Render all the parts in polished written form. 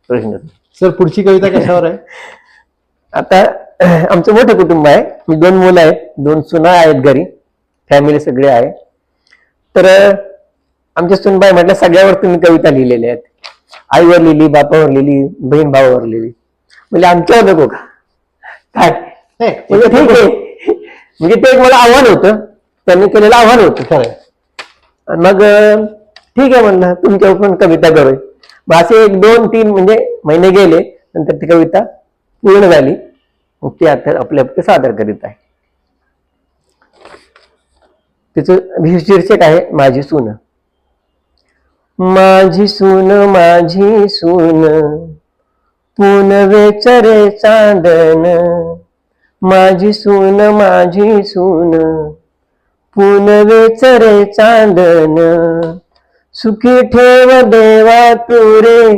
प्रश्न. सर पुढची कविता कशावर आहे? आता आमचं मोठं कुटुंब आहे, मी 2 मुलं आहेत, 2 सुना आहेत घरी, फॅमिली सगळे आहे. तर आमच्या सुनबाई म्हटलं सगळ्यावर तुम्ही कविता लिहिलेल्या आहेत, आईवर लिहिली, बापावर लिहिली, बहीण भावावर लिहिली, म्हणजे आमच्यावर नको का काय? म्हणजे ठीक आहे, म्हणजे ते एक मला आव्हान होतं, त्यांनी केलेलं आव्हान होतं खरं. मग ठीक आहे म्हणलं तुमच्यावर पण कविता करूया. मग असे 1, 2, 3 म्हणजे महिने गेले, नंतर ती कविता पूर्ण झाली. मग ती आता आपल्या सादर करीत आहे. तिचं शीर्षक आहे माझी सून. माझी सून माझी सून पुनवे चरे चांदन, माझी सून माझी सून पुनवे चरे चांदन, सुखी ठेव देवा तुरे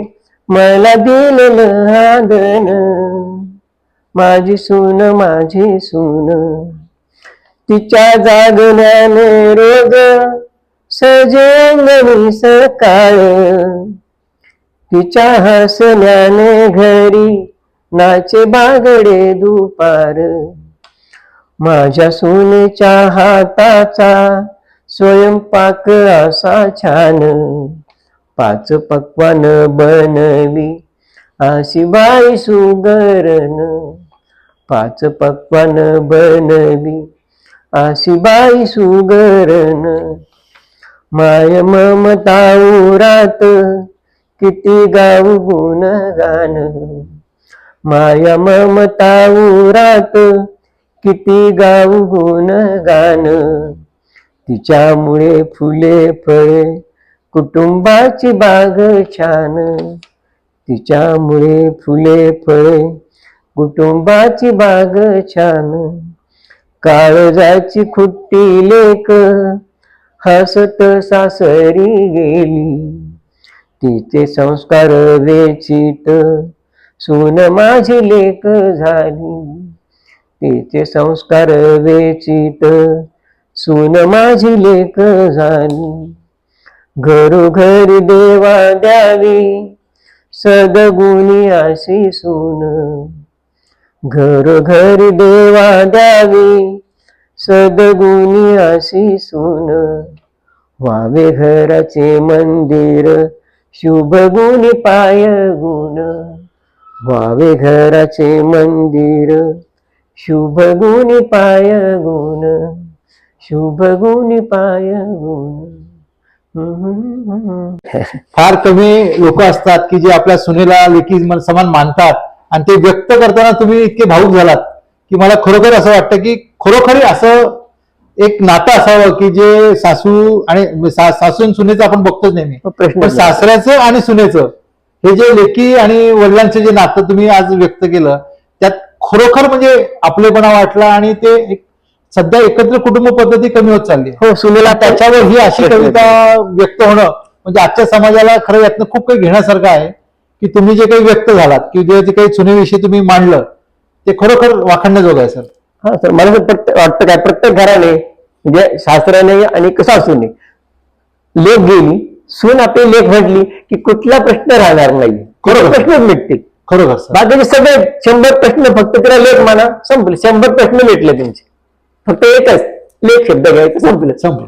मला दिलेलं आंगण, माझी सून माझी सून. तिच्या जागण्याने रोज सजे अंगणी सकाळ, तिच्या हसण्याने घरी नाचे बागडे दुपार, माझ्या सुनेच्या हाताचा स्वयंपाक असा छान, 5 पक्वान बनवी अशी बाई सुगरण, 5 पक्वान बनवी अशी बाई सुगरण, माय ममता उरात किती गाऊ गुणगान, माया ममता उरात किती गाऊ गुणगान, तिच्यामुळे फुले फळे कुटुंबाची बाग छान, तिच्यामुळे फुले फळे कुटुंबाची बाग छान, काळजाची खुट्टी लेक हसत सासरी गेली, तिचे संस्कार वेचित सून माझी लेक झाली, तिचे संस्कार वेचित सून माझी लेक झाली, घरोघरी देवा द्यावी सद्गुणी अशी सून, घरोघरी देवा द्यावी सद्गुणी अशी सून, व्हावे घराचे मंदिर शुभ गुणी पाय गुण, व्हावे घराचे मंदिर शुभ गुणी पाय गुण, शुभ गुणी पाय गुण. फार कमी लोक असतात की जे आपल्या सुनेला लेकी समान मानतात, आणि ते व्यक्त करताना तुम्ही इतके भावूक झालात की मला खरोखर असं वाटतं की खरोखरी असं एक नातं असावं की जे सासू आणि सासून सुनेचं आपण बघतोच नेहमी, पण सासऱ्याचं आणि सुनेचं हे जे लेकी आणि वडिलांचं जे नातं तुम्ही आज व्यक्त केलं, त्यात खरोखर म्हणजे आपलेपणा वाटला, आणि ते एक सध्या एकत्र कुटुंब पद्धती कमी होत चालली. हो, सुनेला त्याच्यावर ही अशी कविता व्यक्त होणं म्हणजे आजच्या समाजाला खरं यातनं खूप काही घेण्यासारखं आहे की तुम्ही जे काही व्यक्त झालात की जे काही सुनेविषयी तुम्ही मांडलं ते खरोखर वाखाणण्याजोगं आहे सर. हा सर, मला वाटतं काय प्रत्येक घराने म्हणजे सासऱ्याने आणि सासूने लेख गेली, सून आपली लेख म्हटली की कुठला प्रश्न राहणार नाही, खरोखर प्रश्नच मिटतील. खरोखर सर, बाकीचे सगळे 100 प्रश्न फक्त त्याला लेख म्हणा संपले, 100 प्रश्न मिटले त्यांचे, फक्त एकच लेख शब्द घ्यायचा संपलं.